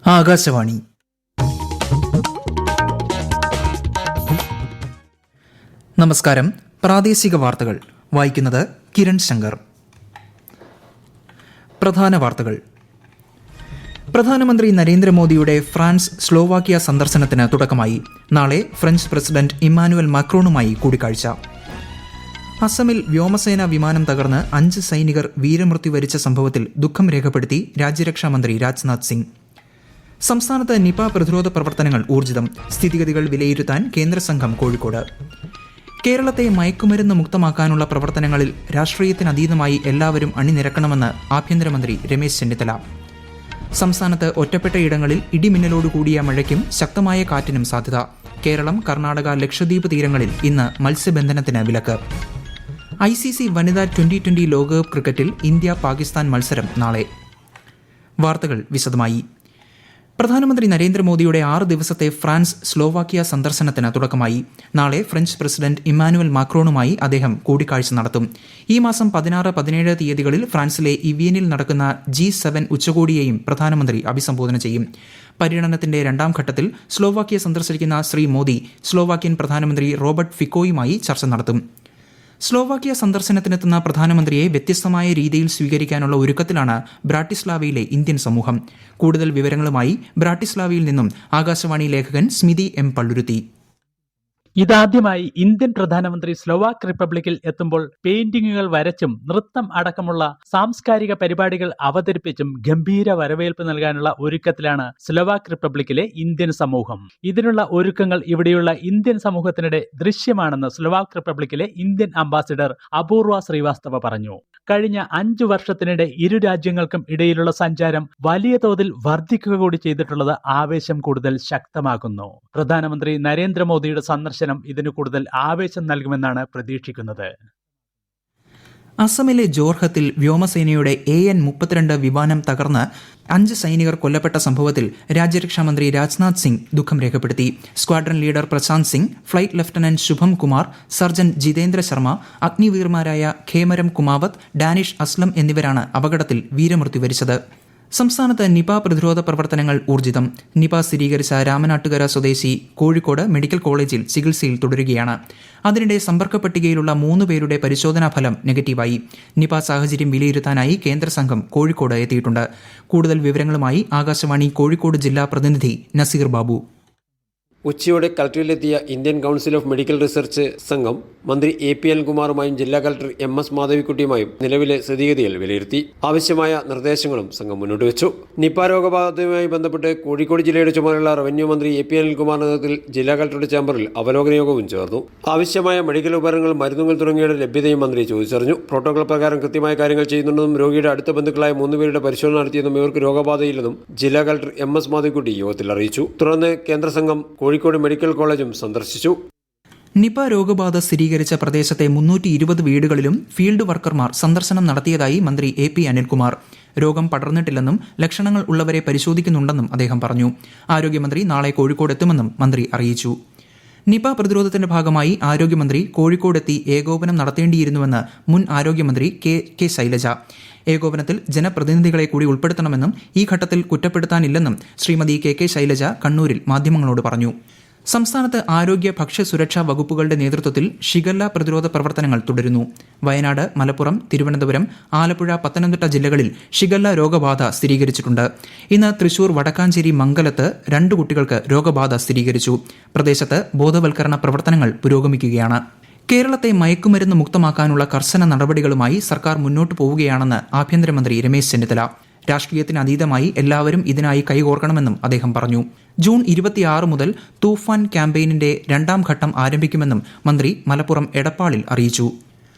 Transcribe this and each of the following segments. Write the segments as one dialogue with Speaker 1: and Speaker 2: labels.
Speaker 1: ആകാശവാണി. നമസ്കാരം. പ്രാദേശിക വാർത്തകൾ വായിക്കുന്നത് കിരൺ ശങ്കർ. പ്രധാന വാർത്തകൾ. പ്രധാനമന്ത്രി നരേന്ദ്രമോദിയുടെ ഫ്രാൻസ് സ്ലോവാക്യ സന്ദർശനത്തിന് തുടക്കമായി. നാളെ ഫ്രഞ്ച് പ്രസിഡന്റ് ഇമ്മാനുവൽ മാക്രോണുമായി കൂടിക്കാഴ്ച. അസമിൽ വ്യോമസേന വിമാനം തകർന്ന് 5 സൈനികർ വീരമൃത്യു വരിച്ച സംഭവത്തിൽ ദുഃഖം രേഖപ്പെടുത്തി രാജ്യരക്ഷാമന്ത്രി രാജ്നാഥ് സിംഗ്. സംസ്ഥാനത്ത് നിപ പ്രതിരോധ പ്രവർത്തനങ്ങൾ ഊർജിതം. സ്ഥിതിഗതികൾ വിലയിരുത്താൻ കേന്ദ്ര സംഘം കോഴിക്കോട്. കേരളത്തെ മയക്കുമരുന്ന് മുക്തമാക്കാനുള്ള പ്രവർത്തനങ്ങളിൽ രാഷ്ട്രീയത്തിനതീതമായി എല്ലാവരും അണിനിരക്കണമെന്ന് ആഭ്യന്തരമന്ത്രി രമേശ് ചെന്നിത്തല. സംസ്ഥാനത്ത് ഒറ്റപ്പെട്ടയിടങ്ങളിൽ ഇടിമിന്നലോടുകൂടിയ മഴയ്ക്കും ശക്തമായ കാറ്റിനും സാധ്യത. കേരളം, കർണാടക, ലക്ഷദ്വീപ് തീരങ്ങളിൽ ഇന്ന് മത്സ്യബന്ധനത്തിന് വിലക്ക്. ICC വനിതാ T20 ലോകകപ്പ് ക്രിക്കറ്റിൽ ഇന്ത്യ പാകിസ്ഥാൻ മത്സരം നാളെ. വാർത്തകൾ വിശദമായി. പ്രധാനമന്ത്രി നരേന്ദ്രമോദിയുടെ 6 ദിവസത്തെ ഫ്രാൻസ് സ്ലോവാക്യ സന്ദർശനത്തിന് തുടക്കമായി. നാളെ ഫ്രഞ്ച് പ്രസിഡന്റ് ഇമ്മാനുവൽ മാക്രോണുമായി അദ്ദേഹം കൂടിക്കാഴ്ച നടത്തും. ഈ മാസം 16, 17 തീയതികളിൽ ഫ്രാൻസിലെ ഇവിയനിൽ നടക്കുന്ന G7 ഉച്ചകോടിയെയും പ്രധാനമന്ത്രി അഭിസംബോധന ചെയ്യും. പര്യടനത്തിന്റെ 2ാം ഘട്ടത്തിൽ സ്ലോവാക്യ സന്ദർശിക്കുന്ന ശ്രീ മോദി സ്ലോവാക്യൻ പ്രധാനമന്ത്രി റോബർട്ട് ഫിക്കോയുമായി ചർച്ച നടത്തും. സ്ലോവാക്യ സന്ദർശനത്തിനെത്തുന്ന പ്രധാനമന്ത്രിയെ വ്യത്യസ്തമായ രീതിയിൽ സ്വീകരിക്കാനുള്ള ഒരുക്കത്തിലാണ് ബ്രാട്ടിസ്ലാവയിലെ ഇന്ത്യൻ സമൂഹം. കൂടുതൽ വിവരങ്ങളുമായി ബ്രാട്ടിസ്ലാവയിൽ നിന്നും ആകാശവാണി ലേഖകൻ സ്മിതി M. പള്ളുരുത്തി.
Speaker 2: ഇതാദ്യമായി ഇന്ത്യൻ പ്രധാനമന്ത്രി സ്ലോവാക്ക് റിപ്പബ്ലിക്കിൽ എത്തുമ്പോൾ പെയിന്റിങ്ങുകൾ വരച്ചും നൃത്തം അടക്കമുള്ള സാംസ്കാരിക പരിപാടികൾ അവതരിപ്പിച്ചും ഗംഭീര വരവേൽപ്പ് നൽകാനുള്ള ഒരുക്കത്തിലാണ് സ്ലോവാക്ക് റിപ്പബ്ലിക്കിലെ ഇന്ത്യൻ സമൂഹം. ഇതിനുള്ള ഒരുക്കങ്ങൾ ഇവിടെയുള്ള ഇന്ത്യൻ സമൂഹത്തിനിടെ ദൃശ്യമാണെന്ന് സ്ലോവാക്ക് റിപ്പബ്ലിക്കിലെ ഇന്ത്യൻ അംബാസിഡർ അപൂർവ ശ്രീവാസ്തവ പറഞ്ഞു. കഴിഞ്ഞ 5 വർഷത്തിനിടെ ഇരു രാജ്യങ്ങൾക്കും ഇടയിലുള്ള സഞ്ചാരം വലിയ തോതിൽ വർദ്ധിക്കുക കൂടി ചെയ്തിട്ടുള്ളത് ആവേശം കൂടുതൽ ശക്തമാക്കുന്നു. പ്രധാനമന്ത്രി നരേന്ദ്രമോദിയുടെ സന്ദർശനം ഇതിന് കൂടുതൽ ആവേശം നൽകുമെന്നാണ് പ്രതീക്ഷിക്കുന്നത്.
Speaker 1: അസമിലെ ജോർഹത്തിൽ വ്യോമസേനയുടെ AN-32 വിമാനം തകർന്ന് 5 സൈനികർ കൊല്ലപ്പെട്ട സംഭവത്തിൽ രാജ്യരക്ഷാമന്ത്രി രാജ്നാഥ് സിംഗ് ദുഃഖം രേഖപ്പെടുത്തി. Squadron leader Prashant Singh, flight lieutenant Shubham Kumar, surgeon Jitendra Sharma, അഗ്നിവീർമാരായ ഖേമരം കുമാവത്ത്, ഡാനിഷ് അസ്ലം എന്നിവരാണ് അപകടത്തിൽ വീരമൃത്യു വരിച്ചത്. സംസ്ഥാനത്ത് നിപ പ്രതിരോധ പ്രവർത്തനങ്ങൾ ഊർജിതം. നിപ സ്ഥിരീകരിച്ച രാമനാട്ടുകര സ്വദേശി കോഴിക്കോട് മെഡിക്കൽ കോളേജിൽ ചികിത്സയിൽ തുടരുകയാണ്. അതിനിടെ സമ്പർക്ക പട്ടികയിലുള്ള 3 പേരുടെ പരിശോധനാ ഫലം നെഗറ്റീവായി. നിപ സാഹചര്യം വിലയിരുത്താനായി കേന്ദ്ര സംഘം കോഴിക്കോട് എത്തിയിട്ടുണ്ട്. കൂടുതൽ വിവരങ്ങളുമായി ആകാശവാണി കോഴിക്കോട് ജില്ലാ പ്രതിനിധി നസീർ ബാബു.
Speaker 3: ഉച്ചയോടെ കളക്ടറിലെത്തിയ Indian Council of Medical Research സംഘം മന്ത്രി AP അനിൽകുമാറുമായും ജില്ലാ കളക്ടർ MS മാധവിക്കുട്ടിയുമായും നിലവിലെ സ്ഥിതിഗതികൾ വിലയിരുത്തി. ആവശ്യമായ നിർദ്ദേശങ്ങളും സംഘം മുന്നോട്ട് വെച്ചു. നിപ രോഗബാധയുമായി ബന്ധപ്പെട്ട് കോഴിക്കോട് ജില്ലയുടെ ചുമതലയുള്ള റവന്യൂ മന്ത്രി AP അനിൽകുമാറിന്റെ നേതൃത്വത്തിൽ ജില്ലാ കളക്ടറുടെ ചേംബറിൽ അവലോകന യോഗവും ചേർന്നു. ആവശ്യമായ മെഡിക്കൽ ഉപകരണങ്ങൾ, മരുന്നുകൾ തുടങ്ങിയവയുടെ ലഭ്യതയും മന്ത്രി ചോദിച്ചറിഞ്ഞു. പ്രോട്ടോകോൾ പ്രകാരം കൃത്യമായ കാര്യങ്ങൾ ചെയ്യുന്നുണ്ടെന്നും രോഗിയുടെ അടുത്ത ബന്ധുക്കളായ 3 പേരുടെ പരിശോധന നടത്തിയെന്നും ഇവർക്ക് രോഗബാധയില്ലെന്നും ജില്ലാ കളക്ടർ MS മാധവിക്കുട്ടി യോഗത്തിൽ അറിയിച്ചു. തുടർന്ന് കേന്ദ്ര സംഘം കോഴിക്കോട് മെഡിക്കൽ കോളേജും സന്ദർശിച്ചു.
Speaker 1: നിപ രോഗബാധ സ്ഥിരീകരിച്ച പ്രദേശത്തെ 320 വീടുകളിലും ഫീൽഡ് വർക്കർമാർ സന്ദർശനം നടത്തിയതായി മന്ത്രി AP അനിൽകുമാർ. രോഗം പടർന്നിട്ടില്ലെന്നും ലക്ഷണങ്ങൾ ഉള്ളവരെ പരിശോധിക്കുന്നുണ്ടെന്നും അദ്ദേഹം പറഞ്ഞു. ആരോഗ്യമന്ത്രി നാളെ കോഴിക്കോട് എത്തുമെന്നും മന്ത്രി അറിയിച്ചു. നിപ പ്രതിരോധത്തിന്റെ ഭാഗമായി ആരോഗ്യമന്ത്രി കോഴിക്കോടെത്തി ഏകോപനം നടത്തേണ്ടിയിരുന്നുവെന്ന് മുൻ ആരോഗ്യമന്ത്രി കെ ശൈലജ. ഏകോപനത്തിൽ ജനപ്രതിനിധികളെ കൂടി ഉൾപ്പെടുത്തണമെന്നും ഈ ഘട്ടത്തിൽ കുറ്റപ്പെടുത്താനില്ലെന്നും ശ്രീമതി കെ ശൈലജ കണ്ണൂരിൽ മാധ്യമങ്ങളോട് പറഞ്ഞു. സംസ്ഥാനത്ത് ആരോഗ്യ ഭക്ഷ്യസുരക്ഷാ വകുപ്പുകളുടെ നേതൃത്വത്തിൽ ഷിഗല്ല പ്രതിരോധ പ്രവർത്തനങ്ങൾ തുടരുന്നു. വയനാട്, മലപ്പുറം, തിരുവനന്തപുരം, ആലപ്പുഴ, പത്തനംതിട്ട ജില്ലകളിൽ ഷിഗല്ല രോഗബാധ സ്ഥിരീകരിച്ചിട്ടുണ്ട്. ഇന്ന് തൃശൂർ വടക്കാഞ്ചേരി മംഗലത്ത് 2 കുട്ടികൾക്ക് രോഗബാധ സ്ഥിരീകരിച്ചു. പ്രദേശത്ത് ബോധവൽക്കരണ പ്രവർത്തനങ്ങൾ പുരോഗമിക്കുകയാണ്. കേരളത്തെ മയക്കുമരുന്ന് മുക്തമാക്കാനുള്ള കർശന നടപടികളുമായി സർക്കാർ മുന്നോട്ടു പോവുകയാണെന്ന് ആഭ്യന്തരമന്ത്രി രമേശ് ചെന്നിത്തല. രാഷ്ട്രീയത്തിനതീതമായി എല്ലാവരും ഇതിനായി കൈകോർക്കണമെന്നും അദ്ദേഹം പറഞ്ഞു. ജൂൺ 26 മുതൽ തൂഫാൻ ക്യാമ്പയിനിന്റെ 2ാം ഘട്ടം ആരംഭിക്കുമെന്നും മന്ത്രി മലപ്പുറം എടപ്പാളിൽ അറിയിച്ചു.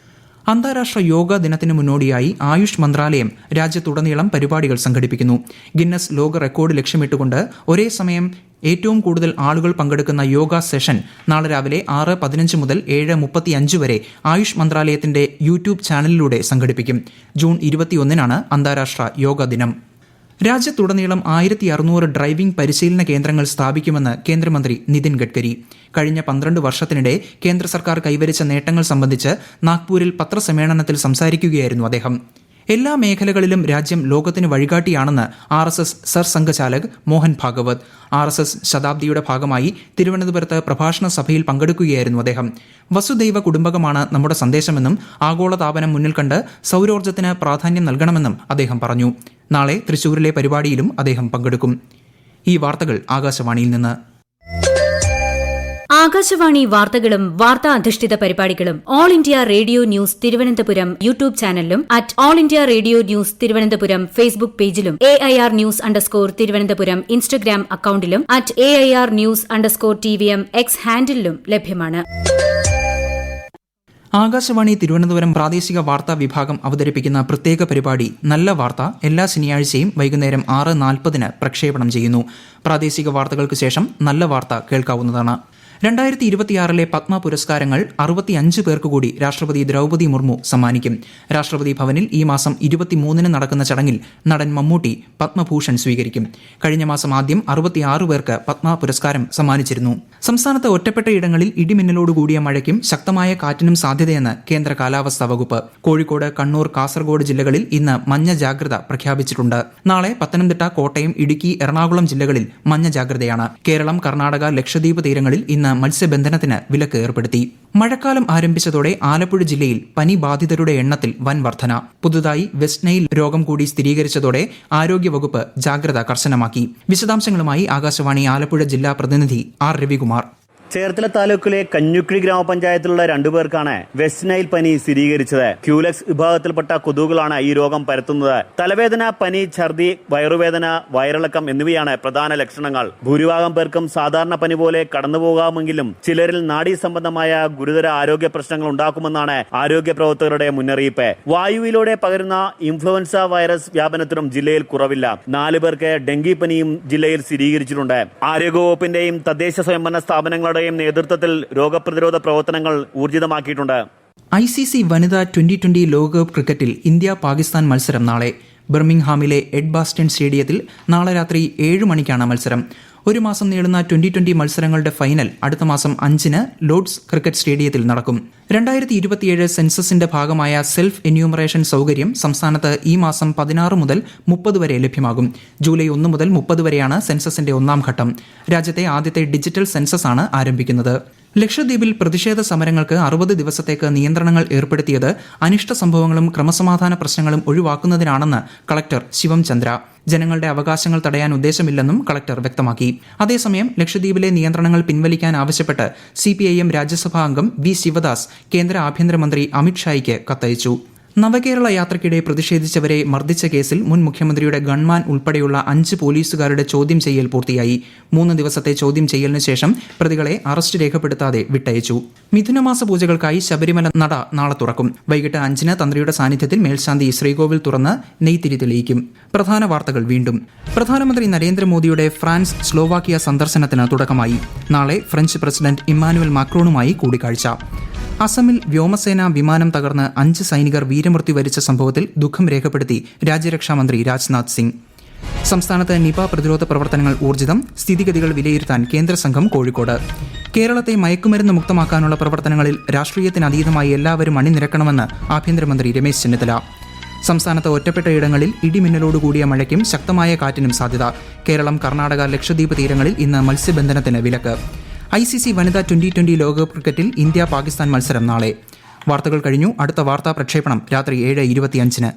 Speaker 1: അന്താരാഷ്ട്ര യോഗ ദിനത്തിന് മുന്നോടിയായി ആയുഷ് മന്ത്രാലയം രാജ്യത്തുടനീളം പരിപാടികൾ സംഘടിപ്പിക്കുന്നു. ഗിന്നസ് ലോക റെക്കോർഡ് ലക്ഷ്യമിട്ടുകൊണ്ട് ഒരേ സമയം ഏറ്റവും കൂടുതൽ ആളുകൾ പങ്കെടുക്കുന്ന യോഗ സെഷൻ നാളെ രാവിലെ 6:15 മുതൽ 7:35 വരെ ആയുഷ് മന്ത്രാലയത്തിന്റെ യൂട്യൂബ് ചാനലിലൂടെ സംഘടിപ്പിക്കും. ജൂൺ 21-നാണ് അന്താരാഷ്ട്ര യോഗ ദിനം. രാജ്യത്തുടനീളം 1600 ഡ്രൈവിംഗ് പരിശീലന കേന്ദ്രങ്ങൾ സ്ഥാപിക്കുമെന്ന് കേന്ദ്രമന്ത്രി നിതിൻ ഗഡ്കരി. കഴിഞ്ഞ 12 വർഷത്തിനിടെ കേന്ദ്ര സർക്കാർ കൈവരിച്ച നേട്ടങ്ങൾ സംബന്ധിച്ച് നാഗ്പൂരിൽ പത്രസമ്മേളനത്തിൽ സംസാരിക്കുകയായിരുന്നു അദ്ദേഹം. എല്ലാ മേഖലകളിലും രാജ്യം ലോകത്തിന് വഴികാട്ടിയാണെന്ന് RSS സർസംഘചാലക് മോഹൻ ഭാഗവത്. RSS ശതാബ്ദിയുടെ ഭാഗമായി തിരുവനന്തപുരത്ത് പ്രഭാഷണ സഭയിൽ പങ്കെടുക്കുകയായിരുന്നു അദ്ദേഹം. വസുദൈവ കുടുംബകമാണ് നമ്മുടെ സന്ദേശമെന്നും ആഗോളതാപനം മുന്നിൽ കണ്ട് സൗരോർജ്ജത്തിന് പ്രാധാന്യം നൽകണമെന്നും അദ്ദേഹം പറഞ്ഞു. നാളെ തൃശൂരിലെ പരിപാടിയിലും അദ്ദേഹം പങ്കെടുക്കും. ഈ വാർത്തകൾ ആകാശവാണിയിൽ നിന്ന്.
Speaker 4: ആകാശവാണി വാർത്തകളും വാർത്താ അധിഷ്ഠിത പരിപാടികളും All India Radio News Thiruvananthapuram YouTube ചാനലിലും @All India Radio News Thiruvananthapuram Facebook പേജിലും AIR ന്യൂസ് _തിരുവനന്തപുരം ഇൻസ്റ്റഗ്രാം അക്കൌണ്ടിലും @AIR ന്യൂസ് _TVM X ഹാൻഡിലും ലഭ്യമാണ്.
Speaker 1: ആകാശവാണി തിരുവനന്തപുരം പ്രാദേശിക വാർത്താ വിഭാഗം അവതരിപ്പിക്കുന്ന പ്രത്യേക പരിപാടി നല്ല വാർത്ത എല്ലാ ശനിയാഴ്ചയും വൈകുന്നേരം 6:40 പ്രക്ഷേപണം ചെയ്യുന്നു. പ്രാദേശിക വാർത്തകൾക്ക് ശേഷം നല്ല വാർത്ത കേൾക്കാവുന്നതാണ്. 2026 പത്മ പുരസ്കാരങ്ങൾ 65 പേർക്ക് കൂടി രാഷ്ട്രപതി ദ്രൗപദി മുർമു സമ്മാനിക്കും. രാഷ്ട്രപതി ഭവനിൽ ഈ മാസം 23 നടക്കുന്ന ചടങ്ങിൽ നടൻ മമ്മൂട്ടി പത്മഭൂഷൺ സ്വീകരിക്കും. കഴിഞ്ഞ മാസം ആദ്യം 66 പേർക്ക് പത്മ പുരസ്കാരം സമ്മാനിച്ചിരുന്നു. സംസ്ഥാനത്ത് ഒറ്റപ്പെട്ട ഇടങ്ങളിൽ ഇടിമിന്നലോടുകൂടിയ മഴയ്ക്കും ശക്തമായ കാറ്റിനും സാധ്യതയെന്ന് കേന്ദ്ര കാലാവസ്ഥാ വകുപ്പ്. കോഴിക്കോട്, കണ്ണൂർ, കാസർഗോഡ് ജില്ലകളിൽ ഇന്ന് മഞ്ഞ ജാഗ്രത പ്രഖ്യാപിച്ചിട്ടുണ്ട്. നാളെ പത്തനംതിട്ട, കോട്ടയം, ഇടുക്കി, എറണാകുളം ജില്ലകളിൽ മഞ്ഞ ജാഗ്രതയാണ്. കേരളം, കർണാടക, ലക്ഷദ്വീപ് തീരങ്ങളിൽ ഇന്ന് മത്സ്യബന്ധനത്തിന് വിലക്ക് ഏർപ്പെടുത്തി. മഴക്കാലം ആരംഭിച്ചതോടെ ആലപ്പുഴ ജില്ലയിൽ പനി ബാധിതരുടെ എണ്ണത്തിൽ വൻ വർധന. പുതുതായി വെസ്റ്റ് നൈൽ രോഗം കൂടി സ്ഥിരീകരിച്ചതോടെ ആരോഗ്യവകുപ്പ് ജാഗ്രത കർശനമാക്കി. വിശദാംശങ്ങളുമായി ആകാശവാണി ആലപ്പുഴ ജില്ലാ പ്രതിനിധി R രവികുമാർ.
Speaker 5: ചേർത്തല താലൂക്കിലെ കഞ്ഞുക്കിഴി ഗ്രാമപഞ്ചായത്തിലുള്ള 2 പേർക്കാണ് വെസ്റ്റ് നൈൽ പനി സ്ഥിരീകരിച്ചത്. ക്യൂലെക്സ് വിഭാഗത്തിൽപ്പെട്ട കൊതുകുകളാണ് ഈ രോഗം പരത്തുന്നത്. തലവേദന, പനി, ഛർദി, വയറുവേദന, വയറിളക്കം എന്നിവയാണ് പ്രധാന ലക്ഷണങ്ങൾ. ഭൂരിഭാഗം പേർക്കും സാധാരണ പനി പോലെ കടന്നുപോകാമെങ്കിലും ചിലരിൽ നാഡീ സംബന്ധമായ ഗുരുതര ആരോഗ്യ പ്രശ്നങ്ങൾ ഉണ്ടാക്കുമെന്നാണ് ആരോഗ്യ പ്രവർത്തകരുടെ മുന്നറിയിപ്പ്. വായുവിലൂടെ പകരുന്ന ഇൻഫ്ലുവൻസ വൈറസ് വ്യാപനത്തിനും ജില്ലയിൽ കുറവില്ല. 4 പേർക്ക് ഡെങ്കിപ്പനിയും ജില്ലയിൽ സ്ഥിരീകരിച്ചിട്ടുണ്ട്. ആരോഗ്യവകുപ്പിന്റെയും തദ്ദേശ സ്വയംഭരണ സ്ഥാപനങ്ങളുടെ നേതൃത്വത്തിൽ രോഗപ്രതിരോധ പ്രവർത്തനങ്ങൾ ഊർജിതമാക്കിയിട്ടുണ്ട്.
Speaker 1: ICC വനിതാ 2020 ലോകകപ്പ് ക്രിക്കറ്റിൽ ഇന്ത്യ പാകിസ്ഥാൻ മത്സരം നാളെ. ബർമിംഗ്ഹാമിലെ എഡ്ബാസ്റ്റൺ സ്റ്റേഡിയത്തിൽ നാളെ രാത്രി 7 മണിക്കാണ് മത്സരം. ഒരു മാസം നീളുന്ന 2020 മത്സരങ്ങളുടെ ഫൈനൽ അടുത്ത മാസം 5-ന് ലോർഡ്സ് ക്രിക്കറ്റ് സ്റ്റേഡിയത്തിൽ നടക്കും. 2027 സെൻസസിന്റെ ഭാഗമായ സെൽഫ് എന്യൂമറേഷൻ സൗകര്യം സംസ്ഥാനത്ത് ഈ മാസം 16 മുതൽ 30 വരെ ലഭ്യമാകും. ജൂലൈ 1 മുതൽ 30 വരെയാണ് സെൻസസിന്റെ 1ാം ഘട്ടം. രാജ്യത്തെ ആദ്യത്തെ ഡിജിറ്റൽ സെൻസസ് ആണ് ആരംഭിക്കുന്നത്. ലക്ഷദ്വീപിൽ പ്രതിഷേധ സമരങ്ങൾക്ക് 60 ദിവസത്തേക്ക് നിയന്ത്രണങ്ങൾ ഏർപ്പെടുത്തിയത് അനിഷ്ട സംഭവങ്ങളും ക്രമസമാധാന പ്രശ്നങ്ങളും ഒഴിവാക്കുന്നതിനാണെന്ന് കളക്ടർ ശിവം ചന്ദ്ര. ജനങ്ങളുടെ അവകാശങ്ങൾ തടയാൻ ഉദ്ദേശമില്ലെന്നും കളക്ടർ വ്യക്തമാക്കി. അതേസമയം ലക്ഷദ്വീപിലെ നിയന്ത്രണങ്ങൾ പിൻവലിക്കാൻ ആവശ്യപ്പെട്ട് CPIM രാജ്യസഭാ അംഗം V ശിവദാസ് കേന്ദ്ര ആഭ്യന്തരമന്ത്രി അമിത് ഷായ്ക്ക് കത്തയച്ചു. നവകേരള യാത്രയ്ക്കിടെ പ്രതിഷേധിച്ചവരെ മർദ്ദിച്ച കേസിൽ മുൻ മുഖ്യമന്ത്രിയുടെ ഗൺമാൻ ഉൾപ്പെടെയുള്ള 5 പോലീസുകാരുടെ ചോദ്യം ചെയ്യൽ പൂർത്തിയായി. 3 ദിവസത്തെ ചോദ്യം ചെയ്യലിന് ശേഷം പ്രതികളെ അറസ്റ്റ് രേഖപ്പെടുത്താതെ വിട്ടയച്ചു. മിഥുനമാസ പൂജകൾക്കായി ശബരിമല നട നാളെ തുറക്കും. വൈകിട്ട് 5-ന് തന്ത്രിയുടെ സാന്നിധ്യത്തിൽ മേൽശാന്തി ശ്രീകോവിൽ തുറന്ന് നെയ്ത്തിരി തെളിയിക്കും. പ്രധാന വാർത്തകൾ വീണ്ടും. പ്രധാനമന്ത്രി നരേന്ദ്രമോദിയുടെ ഫ്രാൻസ്, സ്ലോവാക്കിയ സന്ദർശനത്തിന് തുടക്കമായി. നാളെ ഫ്രഞ്ച് പ്രസിഡന്റ് ഇമ്മാനുവൽ മാക്രോണുമായി കൂടിക്കാഴ്ച. അസമിൽ വ്യോമസേന വിമാനം തകർന്ന് 5 സൈനികർ വീരമൃത്യു വരിച്ച സംഭവത്തിൽ ദുഃഖം രേഖപ്പെടുത്തി രാജ്യരക്ഷാമന്ത്രി രാജ്നാഥ് സിംഗ്. സംസ്ഥാനത്ത് നിപ പ്രതിരോധ പ്രവർത്തനങ്ങൾ ഊർജിതം. സ്ഥിതിഗതികൾ വിലയിരുത്താൻ കേന്ദ്ര സംഘം കോഴിക്കോട്. കേരളത്തെ മയക്കുമരുന്ന് മുക്തമാക്കാനുള്ള പ്രവർത്തനങ്ങളിൽ രാഷ്ട്രീയത്തിനതീതമായി എല്ലാവരും അണിനിരക്കണമെന്ന് ആഭ്യന്തരമന്ത്രി രമേശ് ചെന്നിത്തല. സംസ്ഥാനത്ത് ഒറ്റപ്പെട്ട ഇടങ്ങളിൽ ഇടിമിന്നലോടുകൂടിയ മഴയ്ക്കും ശക്തമായ കാറ്റിനും സാധ്യത. കേരളം, കർണാടക, ലക്ഷദ്വീപ് തീരങ്ങളിൽ ഇന്ന് മത്സ്യബന്ധനത്തിന് വിലക്ക്. ICC വനിതാ 2020 ലോകകപ്പ് ക്രിക്കറ്റിൽ ഇന്ത്യ പാകിസ്ഥാൻ മത്സരം നാളെ. വാർത്തകൾ കഴിഞ്ഞു. അടുത്ത വാർത്താ പ്രക്ഷേപണം രാത്രി 7:25-ന്.